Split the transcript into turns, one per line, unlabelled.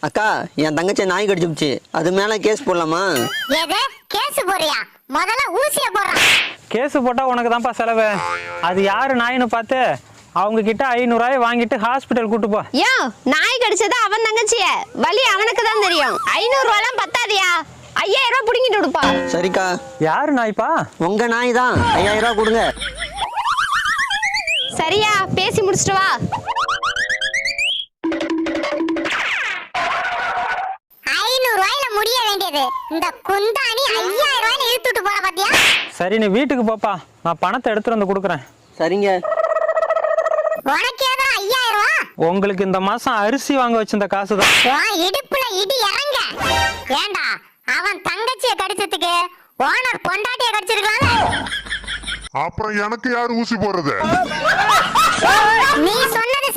அக்கா என் தங்கச்சி நாய் கடிச்சுச்சு, அது மேல கேஸ் போடலாமா?
ஏதே கேஸ் போறியா? முதல்ல ஊசிய போடுறா.
கேஸ் போட்டா உனக்கு தான்ப்பா செலவு. அது யாரு நாயின்னு பார்த்து அவங்க கிட்ட 500 ரூபாய் வாங்கிட்டு ஹாஸ்பிட்டல் கூட்டு போ.
யோ, நாய் கடிச்சது அவன் தங்கச்சிய, வலி அவனுக்கு தான் தெரியும். 500 ரூபாய்லாம் பத்தாதியா? 5000 ரூபாய் புடிங்கிட்டு கொடுப்பா.
சரிக்கா.
யாரு நாய்ப்பா?
உங்க நாய் தான். 5000 ரூபாய் கொடுங்க.
சரியா, பேசி முடிச்சிட்டு வா.
500 ரூபாயில முடிய வேண்டியது இந்த குந்தாணி 5000 ரூபாயில இழுத்துட்டு போற பாத்தியா?
சரி, நீ வீட்டுக்கு போப்பா, நான் பணத்தை எடுத்துட்டு வந்து கொடுக்குறேன்.
சரிங்க.
உனக்கு ஏதோ 5000 ரூபாய்?
உங்களுக்கு இந்த மாசம் அரிசி வாங்க வச்சிருந்த காசு தான்.
உன் இடுப்புல இடி இறங்க. ஏண்டா அவன் தங்கச்சியை கடிச்சதுக்கு ஓனர் பொண்டாட்டியை கடிச்சிருக்கலாம்ல?
அப்புறம் எனக்கு யாரு ஊசி போடுறது?
நீ சொன்னது